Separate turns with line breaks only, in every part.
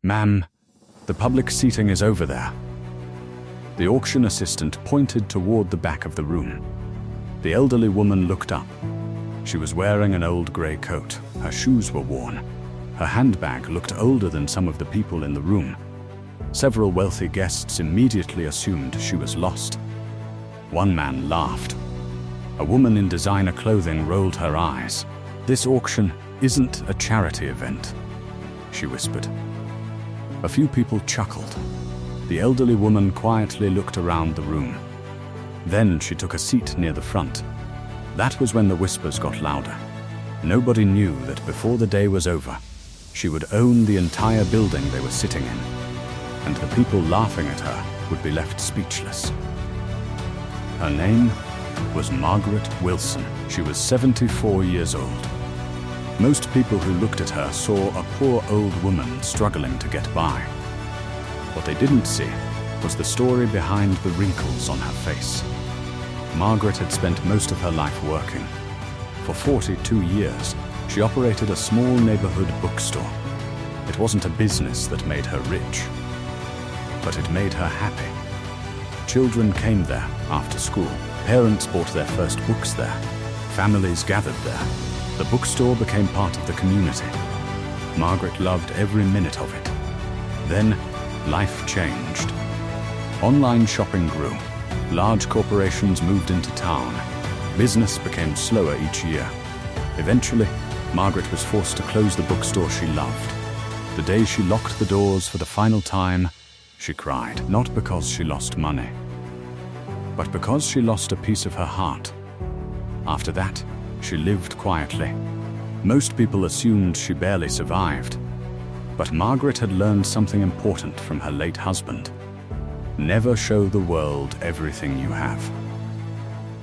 "Ma'am, the public seating is over there." The auction assistant pointed toward the back of the room. The elderly woman looked up. She was wearing an old grey coat. Her shoes were worn. Her handbag looked older than some of the people in the room. Several wealthy guests immediately assumed she was lost. One man laughed. A woman in designer clothing rolled her eyes. "This auction isn't a charity event," she whispered. A few people chuckled. The elderly woman quietly looked around the room. Then she took a seat near the front. That was when the whispers got louder. Nobody knew that before the day was over, she would own the entire building they were sitting in, and the people laughing at her would be left speechless. Her name was Margaret Wilson. She was 74 years old. Most people who looked at her saw a poor old woman struggling to get by. What they didn't see was the story behind the wrinkles on her face. Margaret had spent most of her life working. For 42 years, she operated a small neighborhood bookstore. It wasn't a business that made her rich, but it made her happy. Children came there after school. Parents bought their first books there. Families gathered there. The bookstore became part of the community. Margaret loved every minute of it. Then, life changed. Online shopping grew. Large corporations moved into town. Business became slower each year. Eventually, Margaret was forced to close the bookstore she loved. The day she locked the doors for the final time, she cried. Not because she lost money, but because she lost a piece of her heart. After that, she lived quietly. Most people assumed she barely survived. But Margaret had learned something important from her late husband. Never show the world everything you have.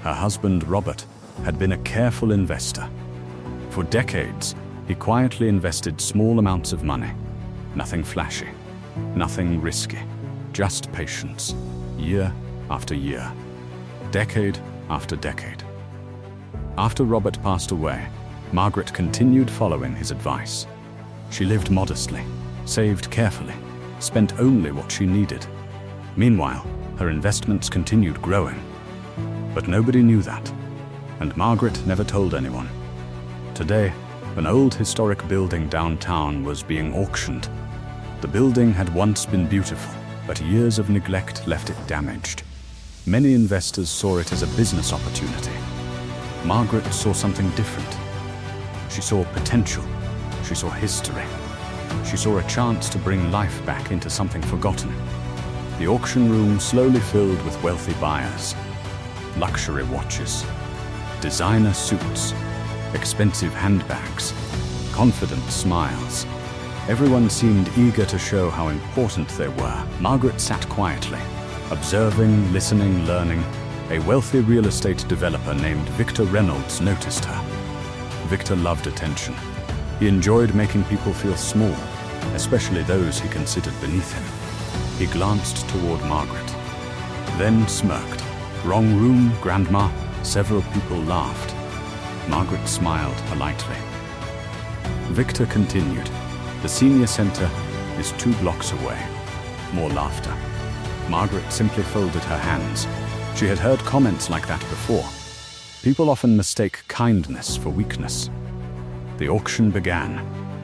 Her husband, Robert, had been a careful investor. For decades, he quietly invested small amounts of money. Nothing flashy, nothing risky, just patience, year after year, decade after decade. After Robert passed away, Margaret continued following his advice. She lived modestly, saved carefully, spent only what she needed. Meanwhile, her investments continued growing. But nobody knew that, and Margaret never told anyone. Today, an old historic building downtown was being auctioned. The building had once been beautiful, but years of neglect left it damaged. Many investors saw it as a business opportunity. Margaret saw something different. She saw potential. She saw history. She saw a chance to bring life back into something forgotten. The auction room slowly filled with wealthy buyers. Luxury watches, designer suits, expensive handbags, confident smiles. Everyone seemed eager to show how important they were. Margaret sat quietly, observing, listening, learning. A wealthy real estate developer named Victor Reynolds noticed her. Victor loved attention. He enjoyed making people feel small, especially those he considered beneath him. He glanced toward Margaret, then smirked. "Wrong room, Grandma." Several people laughed. Margaret smiled politely. Victor continued. "The senior center is 2 blocks away." More laughter. Margaret simply folded her hands. She had heard comments like that before. People often mistake kindness for weakness. The auction began.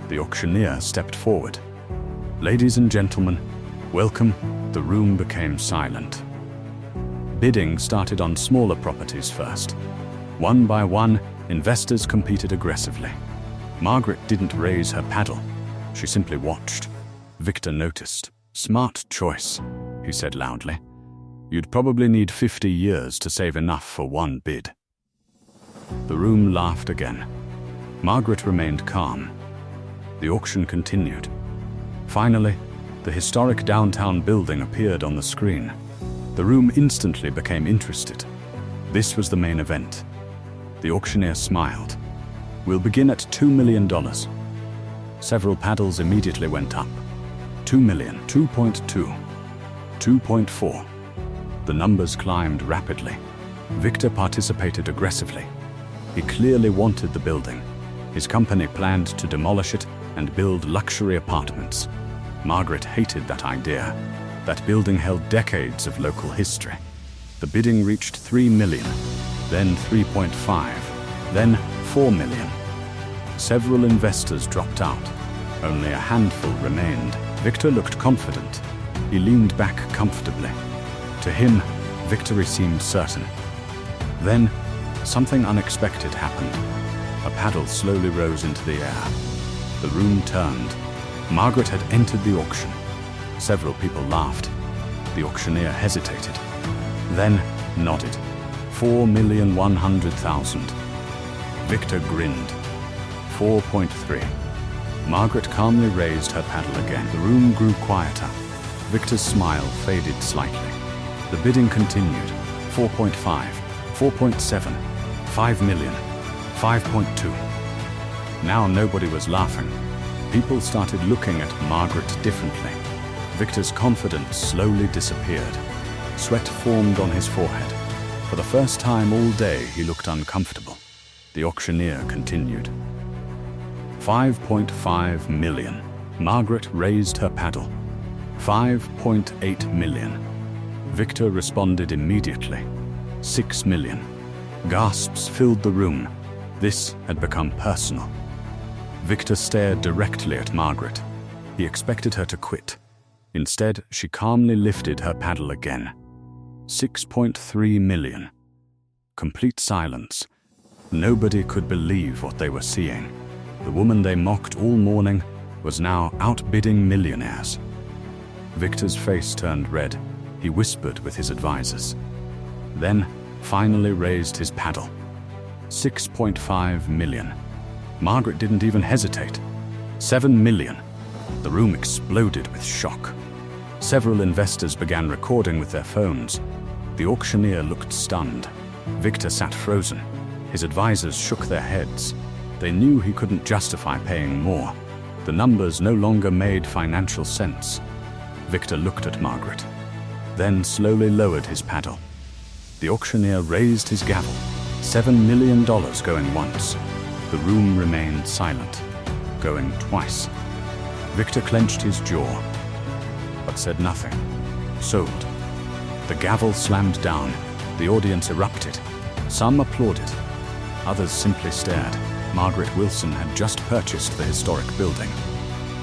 The auctioneer stepped forward. "Ladies and gentlemen, welcome." The room became silent. Bidding started on smaller properties first. One by one, investors competed aggressively. Margaret didn't raise her paddle. She simply watched. Victor noticed. "Smart choice," he said loudly. "You'd probably need 50 years to save enough for one bid." The room laughed again. Margaret remained calm. The auction continued. Finally, the historic downtown building appeared on the screen. The room instantly became interested. This was the main event. The auctioneer smiled. "We'll begin at $2 million. Several paddles immediately went up. 2 million, 2.2, 2.4. The numbers climbed rapidly. Victor participated aggressively. He clearly wanted the building. His company planned to demolish it and build luxury apartments. Margaret hated that idea. That building held decades of local history. The bidding reached 3 million, then 3.5, then 4 million. Several investors dropped out. Only a handful remained. Victor looked confident. He leaned back comfortably. To him, victory seemed certain. Then, something unexpected happened. A paddle slowly rose into the air. The room turned. Margaret had entered the auction. Several people laughed. The auctioneer hesitated, then nodded. 4,100,000. Victor grinned. 4.3. Margaret calmly raised her paddle again. The room grew quieter. Victor's smile faded slightly. The bidding continued. 4.5, 4.7, 5 million, 5.2. Now nobody was laughing. People started looking at Margaret differently. Victor's confidence slowly disappeared. Sweat formed on his forehead. For the first time all day, he looked uncomfortable. The auctioneer continued. 5.5 million. Margaret raised her paddle. 5.8 million. Victor responded immediately. 6 million. Gasps filled the room. This had become personal. Victor stared directly at Margaret. He expected her to quit. Instead, she calmly lifted her paddle again. 6.3 million. Complete silence. Nobody could believe what they were seeing. The woman they mocked all morning was now outbidding millionaires. Victor's face turned red. He whispered with his advisors. Then, finally raised his paddle. 6.5 million. Margaret didn't even hesitate. 7 million. The room exploded with shock. Several investors began recording with their phones. The auctioneer looked stunned. Victor sat frozen. His advisors shook their heads. They knew he couldn't justify paying more. The numbers no longer made financial sense. Victor looked at Margaret, then slowly lowered his paddle. The auctioneer raised his gavel. $7 million going once. The room remained silent, going twice. Victor clenched his jaw, but said nothing. Sold. The gavel slammed down. The audience erupted. Some applauded. Others simply stared. Margaret Wilson had just purchased the historic building.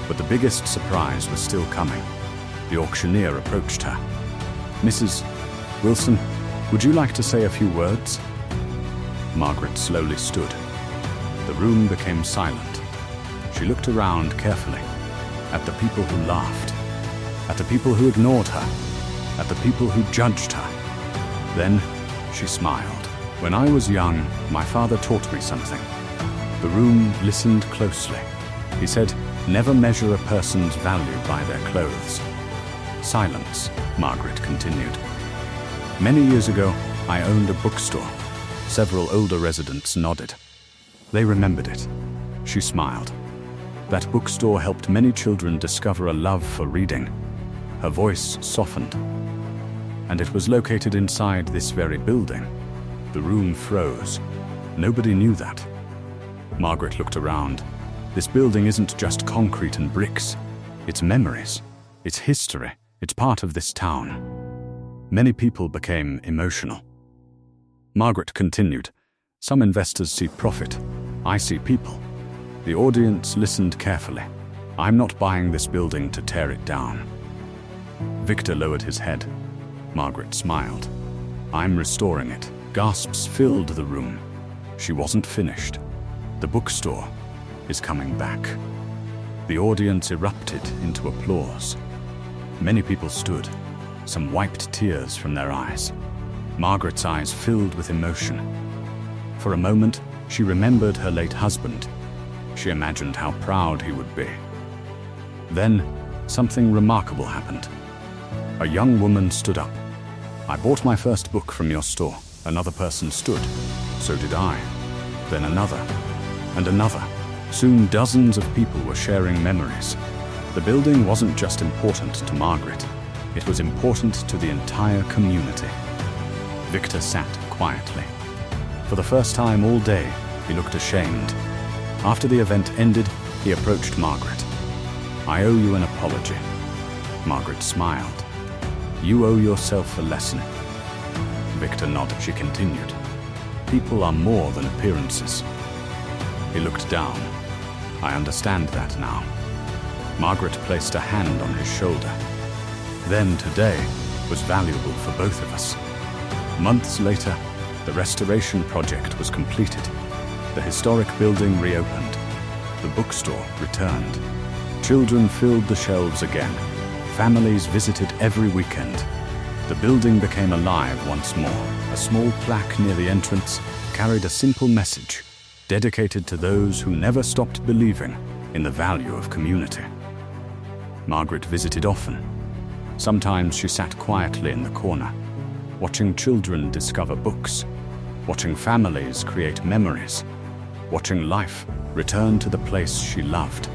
But the biggest surprise was still coming. The auctioneer approached her. "Mrs. Wilson, would you like to say a few words?" Margaret slowly stood. The room became silent. She looked around carefully, at the people who laughed, at the people who ignored her, at the people who judged her. Then she smiled. "When I was young, my father taught me something." The room listened closely. He said, "Never measure a person's value by their clothes." Silence, Margaret continued. "Many years ago, I owned a bookstore." Several older residents nodded. They remembered it. She smiled. That bookstore helped many children discover a love for reading. Her voice softened. And it was located inside this very building. The room froze. Nobody knew that. Margaret looked around. This building isn't just concrete and bricks. It's memories. It's history. It's part of this town. Many people became emotional. Margaret continued. "Some investors see profit. I see people." The audience listened carefully. "I'm not buying this building to tear it down." Victor lowered his head. Margaret smiled. "I'm restoring it." Gasps filled the room. She wasn't finished. The bookstore is coming back. The audience erupted into applause. Many people stood. Some wiped tears from their eyes. Margaret's eyes filled with emotion. For a moment, she remembered her late husband. She imagined how proud he would be. Then, something remarkable happened. A young woman stood up. "I bought my first book from your store." Another person stood. "So did I." Then another, and another. Soon dozens of people were sharing memories. The building wasn't just important to Margaret. It was important to the entire community. Victor sat quietly. For the first time all day, he looked ashamed. After the event ended, he approached Margaret. I owe you an apology." Margaret smiled. "You owe yourself a lesson." Victor nodded. She continued, "People are more than appearances." He looked down. "I understand that now." Margaret placed a hand on his shoulder. Then today was valuable for both of us. Months later, the restoration project was completed. The historic building reopened. The bookstore returned. Children filled the shelves again. Families visited every weekend. The building became alive once more. A small plaque near the entrance carried a simple message, dedicated to those who never stopped believing in the value of community. Margaret visited often. Sometimes she sat quietly in the corner, watching children discover books, watching families create memories, watching life return to the place she loved.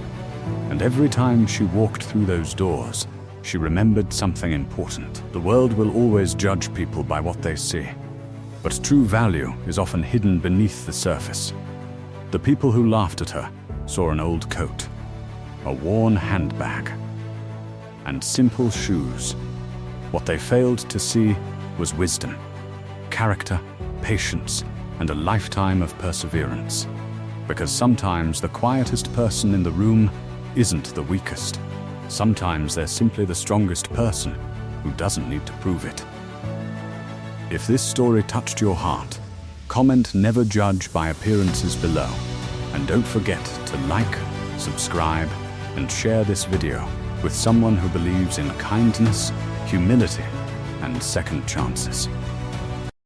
And every time she walked through those doors, she remembered something important. The world will always judge people by what they see, but true value is often hidden beneath the surface. The people who laughed at her saw an old coat, a worn handbag, and simple shoes. What they failed to see was wisdom, character, patience, and a lifetime of perseverance. Because sometimes the quietest person in the room isn't the weakest. Sometimes they're simply the strongest person who doesn't need to prove it. If this story touched your heart, comment "Never judge by appearances" below. And don't forget to like, subscribe, and share this video with someone who believes in kindness, humility, and second chances.